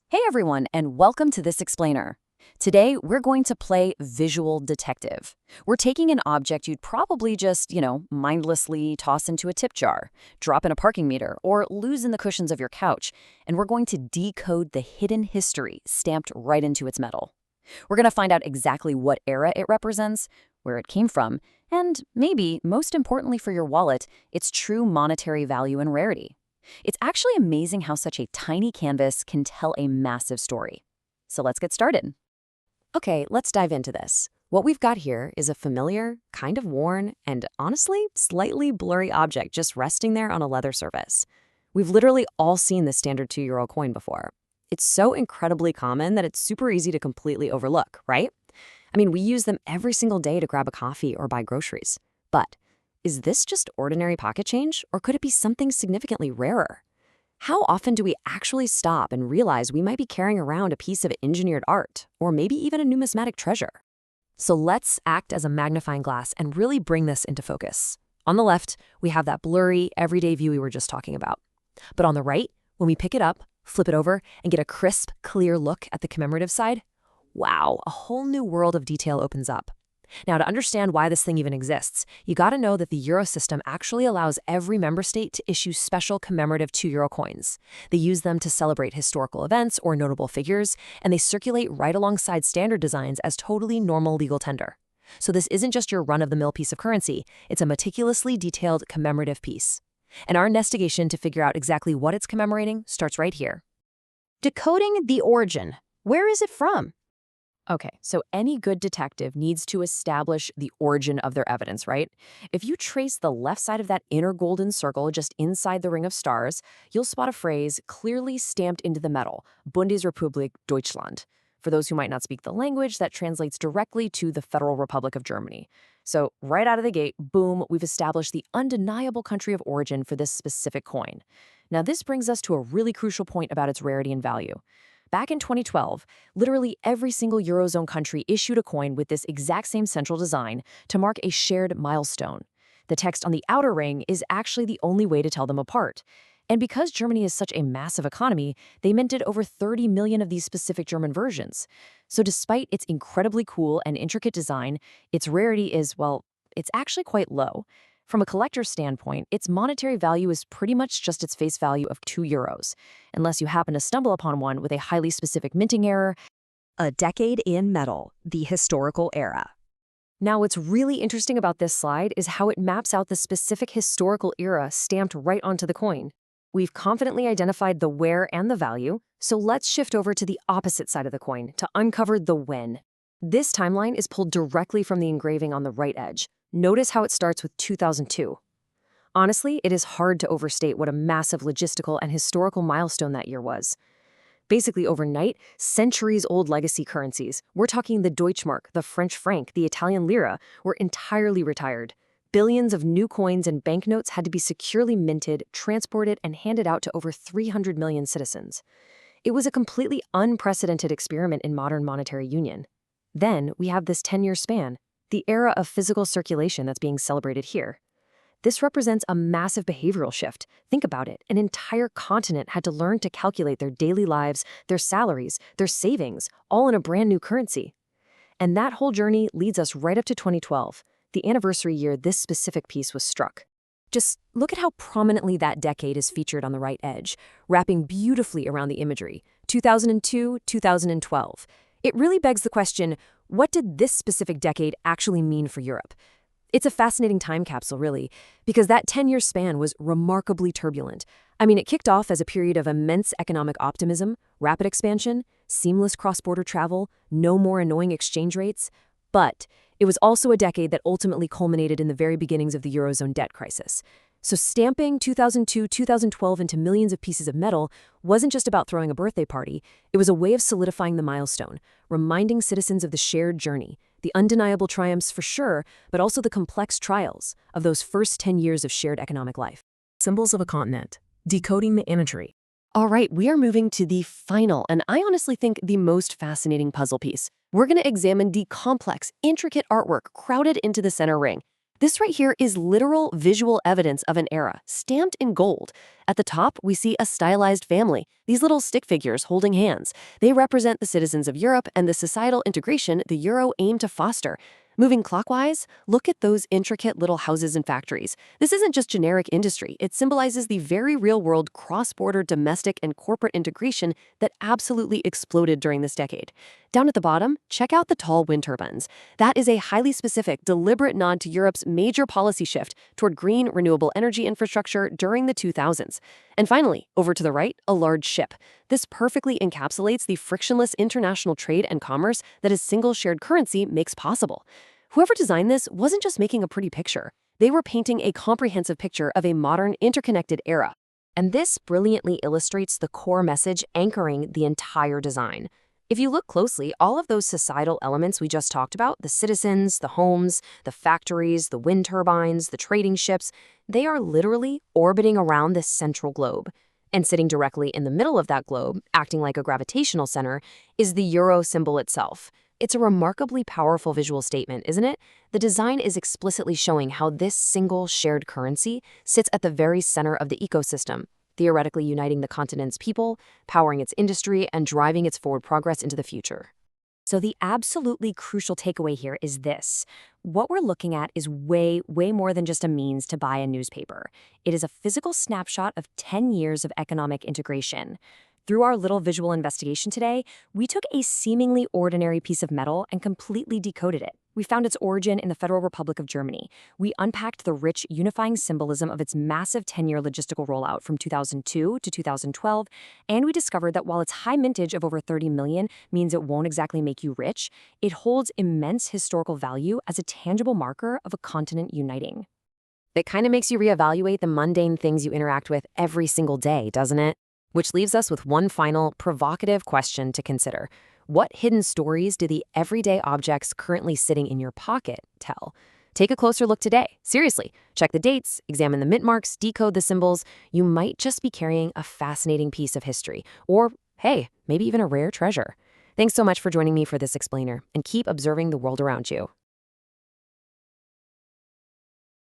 Hey everyone, and welcome to This Explainer. Today, we're going to play Visual Detective. We're taking an object you'd probably just, mindlessly toss into a tip jar, drop in a parking meter, or lose in the cushions of your couch, and we're going to decode the hidden history stamped right into its metal. We're going to find out exactly what era it represents, where it came from, and maybe, most importantly for your wallet, its true monetary value and rarity. It's actually amazing how such a tiny canvas can tell a massive story. So let's get started. Okay, let's dive into this. What we've got here is a familiar, kind of worn, and honestly, slightly blurry object just resting there on a leather surface. We've literally all seen the standard €2 coin before. It's so incredibly common that it's super easy to completely overlook, right? I mean, we use them every single day to grab a coffee or buy groceries. But is this just ordinary pocket change, or could it be something significantly rarer? How often do we actually stop and realize we might be carrying around a piece of engineered art, or maybe even a numismatic treasure? So let's act as a magnifying glass and really bring this into focus. On the left, we have that blurry, everyday view we were just talking about. But on the right, when we pick it up, flip it over, and get a crisp, clear look at the commemorative side, wow, a whole new world of detail opens up. Now, to understand why this thing even exists, you gotta know that the Euro system actually allows every member state to issue special commemorative €2 coins. They use them to celebrate historical events or notable figures, and they circulate right alongside standard designs as totally normal legal tender. So this isn't just your run-of-the-mill piece of currency, it's a meticulously detailed commemorative piece. And our investigation to figure out exactly what it's commemorating starts right here. Decoding the origin. Where is it from? Okay, so any good detective needs to establish the origin of their evidence, right? If you trace the left side of that inner golden circle just inside the ring of stars, you'll spot a phrase clearly stamped into the metal, Bundesrepublik Deutschland. For those who might not speak the language, that translates directly to the Federal Republic of Germany. So right out of the gate, boom, we've established the undeniable country of origin for this specific coin. Now this brings us to a really crucial point about its rarity and value. Back in 2012, literally every single Eurozone country issued a coin with this exact same central design to mark a shared milestone. The text on the outer ring is actually the only way to tell them apart. And because Germany is such a massive economy, they minted over 30 million of these specific German versions. So despite its incredibly cool and intricate design, its rarity is, well, it's actually quite low. From a collector's standpoint, its monetary value is pretty much just its face value of €2, unless you happen to stumble upon one with a highly specific minting error. A decade in metal, the historical era. Now, what's really interesting about this slide is how it maps out the specific historical era stamped right onto the coin. We've confidently identified the where and the value, so let's shift over to the opposite side of the coin to uncover the when. This timeline is pulled directly from the engraving on the right edge. Notice how it starts with 2002. Honestly, it is hard to overstate what a massive logistical and historical milestone that year was. Basically overnight, centuries-old legacy currencies, we're talking the Deutschmark, the French franc, the Italian lira, were entirely retired. Billions of new coins and banknotes had to be securely minted, transported, and handed out to over 300 million citizens. It was a completely unprecedented experiment in modern monetary union. Then we have this 10-year span, the era of physical circulation that's being celebrated here. This represents a massive behavioral shift. Think about it. An entire continent had to learn to calculate their daily lives, their salaries, their savings, all in a brand new currency. And that whole journey leads us right up to 2012, the anniversary year this specific piece was struck. Just look at how prominently that decade is featured on the right edge, wrapping beautifully around the imagery. 2002, 2012. It really begs the question, what did this specific decade actually mean for Europe? It's a fascinating time capsule, really, because that 10-year span was remarkably turbulent. I mean, it kicked off as a period of immense economic optimism, rapid expansion, seamless cross-border travel, no more annoying exchange rates. But it was also a decade that ultimately culminated in the very beginnings of the Eurozone debt crisis. So stamping 2002-2012 into millions of pieces of metal wasn't just about throwing a birthday party. It was a way of solidifying the milestone, reminding citizens of the shared journey, the undeniable triumphs for sure, but also the complex trials of those first 10 years of shared economic life. Symbols of a continent. Decoding the imagery. All right, we are moving to the final, and I honestly think the most fascinating puzzle piece. We're going to examine the complex, intricate artwork crowded into the center ring. This right here is literal visual evidence of an era, stamped in gold. At the top, we see a stylized family, these little stick figures holding hands. They represent the citizens of Europe and the societal integration the euro aimed to foster. Moving clockwise, look at those intricate little houses and factories. This isn't just generic industry. It symbolizes the very real-world cross-border domestic and corporate integration that absolutely exploded during this decade. Down at the bottom, check out the tall wind turbines. That is a highly specific, deliberate nod to Europe's major policy shift toward green, renewable energy infrastructure during the 2000s. And finally, over to the right, a large ship. This perfectly encapsulates the frictionless international trade and commerce that a single shared currency makes possible. Whoever designed this wasn't just making a pretty picture. They were painting a comprehensive picture of a modern, interconnected era. And this brilliantly illustrates the core message anchoring the entire design. If you look closely, all of those societal elements we just talked about, the citizens, the homes, the factories, the wind turbines, the trading ships, they are literally orbiting around this central globe. And sitting directly in the middle of that globe, acting like a gravitational center, is the euro symbol itself. It's a remarkably powerful visual statement, isn't it? The design is explicitly showing how this single shared currency sits at the very center of the ecosystem, theoretically uniting the continent's people, powering its industry, and driving its forward progress into the future. So the absolutely crucial takeaway here is this. What we're looking at is way more than just a means to buy a newspaper. It is a physical snapshot of 10 years of economic integration. Through our little visual investigation today, we took a seemingly ordinary piece of metal and completely decoded it. We found its origin in the Federal Republic of Germany. We unpacked the rich, unifying symbolism of its massive 10-year logistical rollout from 2002 to 2012, and we discovered that while its high mintage of over 30 million means it won't exactly make you rich, it holds immense historical value as a tangible marker of a continent uniting. It kind of makes you reevaluate the mundane things you interact with every single day, doesn't it? Which leaves us with one final, provocative question to consider. What hidden stories do the everyday objects currently sitting in your pocket tell? Take a closer look today. Seriously, check the dates, examine the mint marks, decode the symbols. You might just be carrying a fascinating piece of history. Or, hey, maybe even a rare treasure. Thanks so much for joining me for this explainer, and keep observing the world around you.